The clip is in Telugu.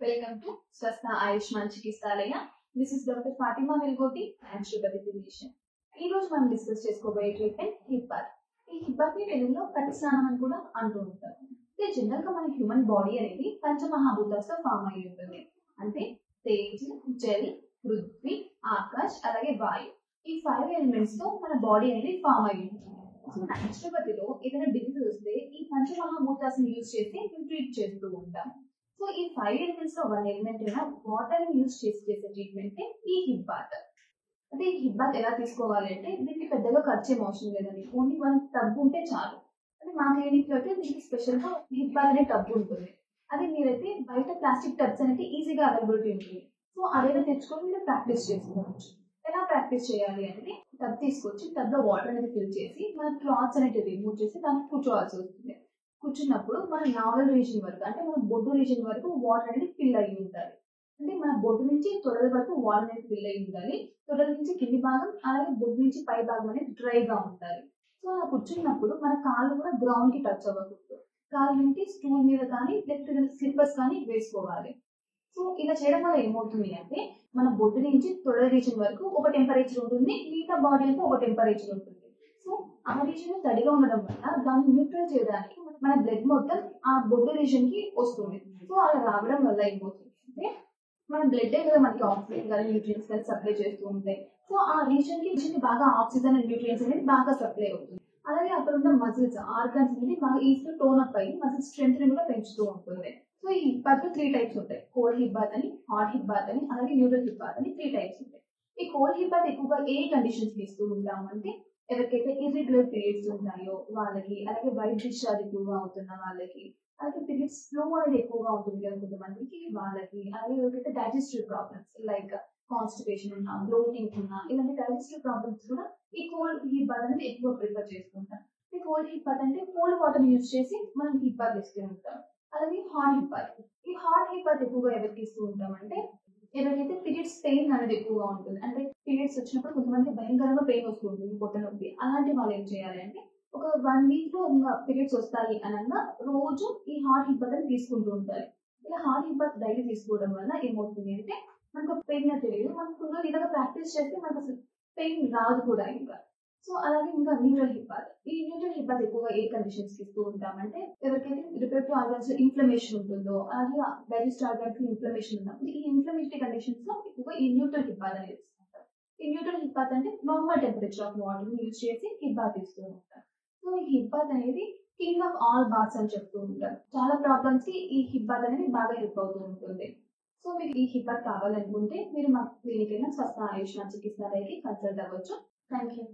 Welcome to Swastha Ayushman Chikitsalaya. This is Dr. Fatima Velgoti and Shripati Physician. ఈ రోజు మనం డిస్కస్ చేసుకోబోయే ట్రీట్మెంట్ హిప్ బాత్. ఈ హిప్ బాత్ ని తెలుగులో కట్టి స్నానం అని కూడా అంటూ ఉంటారు. ఇది జనరల్ గా మన హ్యూమన్ బాడీ అనేది పంచమహాభూతాలతో ఫామ్ అయి ఉంటుంది. అంటే తేజ్, జల్, పృథ్వీ, ఆకాశ్ అలాగే వాయు. ఈ 5 ఎలిమెంట్స్ తో మన బాడీ అనేది ఫామ్ అయి ఉంటుంది. సో నాచురోపతిలో ఏదైనా డిసీజ్ వస్తే ఈ పంచమహాభూతాలను యూజ్ చేసి మేము ట్రీట్ చేస్తూ ఉంటాం. సో ఈ 5 ఎలిమెంట్స్ లో 1 ఎలిమెంట్ అయినా వాటర్ ని యూజ్ చేసే ట్రీట్మెంట్ ఈ హిప్ బాత్. అంటే ఈ హిప్ బాత్ ఎలా తీసుకోవాలి అంటే దీనికి పెద్దగా ఖర్చు ఏం అవసరం లేదండి. ఓన్లీ 1 టబ్ ఉంటే చాలు. అంటే మా క్లినిక్ లో అయితే దీనికి స్పెషల్ గా హిప్ బాత్ అనే టబ్ ఉంటుంది. అది మీరైతే బయట ప్లాస్టిక్ టబ్స్ అనేది ఈజీగా అవైలబిలిటీ ఉంటుంది. సో అదైతే తెచ్చుకొని మీరు ప్రాక్టీస్ చేసుకోవచ్చు. ఎలా ప్రాక్టీస్ చేయాలి అంటే టబ్ తీసుకొచ్చి టబ్ లో వాటర్ అనేది ఫిల్ చేసి మన క్లాత్స్ అనేది రిమూవ్ చేసి దానికి కూర్చోవాల్సి వస్తుంది. కూర్చున్నప్పుడు మన నావల్ రీజన్ వరకు అంటే మన బొడ్డు రీజన్ వరకు వాటర్ అనేది ఫిల్ అయ్యి ఉండాలి. అంటే మన బొడ్డు నుంచి తొడల వరకు వాటర్ అనేది ఫిల్ అయ్యి ఉండాలి. తొడల నుంచి కింది భాగం అలాగే బొడ్డు నుంచి పై భాగం అనేది డ్రైగా ఉండాలి. సో అలా కూర్చున్నప్పుడు మన కాళ్ళు కూడా గ్రౌండ్ కి టచ్ అవ్వకూడదు. కాళ్ళు నుండి స్టూల్ మీద కానీ లేకపోతే స్లిప్పర్స్ కానీ వేసుకోవాలి. సో ఇలా చేయడం వల్ల ఏమవుతుంది అంటే మన బొడ్డు నుంచి తొడల రీజన్ వరకు ఒక టెంపరేచర్ ఉంటుంది, మిగతా బాడీ అంతా ఒక టెంపరేచర్ ఉంటుంది. సో ఆ రీజన్ తడిగా ఉండడం వల్ల దాన్ని న్యూట్రల్ చేయడానికి మన బ్లడ్ మొత్తం ఆ బొడ్డు రీజన్ కి వస్తుంది. సో అలా రావడం వల్ల ఏమవుతుంది అంటే మన బ్లడ్ కదా మనకి ఆక్సిజన్ కానీ న్యూట్రియన్స్ కానీ సప్లై చేస్తూ ఉంటాయి. సో ఆ రీజన్ కి బాగా ఆక్సిజన్ అండ్ న్యూట్రియన్స్ అనేది బాగా సప్లై అవుతుంది. అలాగే అక్కడ ఉన్న మజిల్స్ ఆర్గన్స్ అనేది బాగా ఈజీగా టోన్ అప్ అయ్యి మజిల్ స్ట్రెంత్ ని కూడా పెంచుతూ ఉంటుంది. సో ఈ హిప్ బాత్ 3 టైప్స్ ఉంటాయి. కోల్డ్ హిప్ బాత్ అని, హాట్ హిప్ బాత్ అని, అలాగే న్యూట్రల్ హిప్ బాత్ అని 3 టైప్స్ ఉంటాయి. ఈ కోల్డ్ హిప్ బాత్ ఎక్కువగా ఏ కండిషన్స్ ఇస్తూ ఉంటాము అంటే ఎవరికైతే ఇర్రెగ్యులర్ పీరియడ్స్ ఉంటాయో వాళ్ళకి, అలాగే వైట్ డిశ్చార్జ్ ఎక్కువగా అవుతున్న వాళ్ళకి, అలాగే పీరియడ్స్ ఫ్లో అనేది ఎక్కువగా ఉంటుంది కదా కొంతమందికి వాళ్ళకి, అలాగే ఎవరికైతే డైజెస్టివ్ ప్రాబ్లమ్స్ లైక్ కాన్స్టిపేషన్ ఉన్నా, బ్లోటింగ్ ఉన్నా ఇలాంటి డైజెస్టివ్ ప్రాబ్లమ్స్ కూడా ఈ కోల్డ్ హిప్ బాత్ అనేది ఎక్కువ ప్రిఫర్ చేసుకుంటాం. ఈ కోల్డ్ హిప్ బాత్ అంటే కోల్డ్ వాటర్ యూజ్ చేసి మనం హిప్ బాత్ ఇస్తూ ఉంటాం. అలాగే హాట్ హిప్ బాత్. ఈ హాట్ హిప్ బాత్ ఎక్కువగా ఎవరికి ఇస్తూ ఉంటాం అంటే ఎవరికైతే పీరియడ్స్ పెయిన్ అనేది ఎక్కువగా ఉంటుంది. అంటే పీరియడ్స్ వచ్చినప్పుడు కొంతమంది భయంకరంగా పెయిన్ వస్తుంటుంది, పొట్ట నొప్పి. అలాంటి వాళ్ళు ఏం చేయాలి అంటే ఒక 1 వీక్ లో ఇంకా పీరియడ్స్ వస్తాయి అనగా రోజు ఈ హాట్ హిప్ బాత్ తీసుకుంటూ ఉంటారు. ఇలా హాట్ హిప్ బాత్ డైలీ తీసుకోవడం వల్ల ఏమవుతుంది అంటే మనకు పెయిన్ తెలియదు, మనకు ఇలాగ ప్రాక్టీస్ చేస్తే మనకు అసలు పెయిన్ రాదు కూడా ఇంకా. సో అలాగే ఇంకా న్యూట్రల్ హిప్ బాత్. ఈ న్యూట్రల్ హిప్ బాత్ ఎక్కువగా ఏ కండిషన్స్ ఇస్తూ ఉంటామంటే ఎవరికైతే రిప్రొడక్టివ్ ఆర్గన్స్ ఇన్ఫ్లమేషన్ ఉంటుందో, అలాగే డైజెస్టివ్ ఆర్గన్స్ ఇన్ఫ్లమేషన్ ఉన్నప్పుడు ఈ ఇన్ఫ్లమేటరీ కండిషన్స్ లో ఎక్కువగా ఈ న్యూట్రల్ హిప్ బాత్ అనేది ఇస్తుంటారు. ఈ న్యూట్రల్ హిప్ బాత్ అంటే నార్మల్ టెంపరేచర్ ఆఫ్ వాటర్ ని యూజ్ చేసి హిప్ బాత్ ఇస్తూ ఉంటారు. సో ఈ హిప్ బాత్ అనేది కింగ్ ఆఫ్ ఆల్ బాత్స్ అని చెప్తూ ఉంటారు. చాలా ప్రాబ్లమ్స్ కి ఈ హిప్ బాత్ అనేది బాగా హెల్ప్ అవుతూ ఉంటుంది. సో మీకు ఈ హిప్ బాత్ కావాలనుకుంటే మీరు మా క్లినిక్ అయినా స్వస్థ ఆయుష్మాన్ చికిత్సాలయకి కన్సల్ట్ అవ్వచ్చు. Thank you.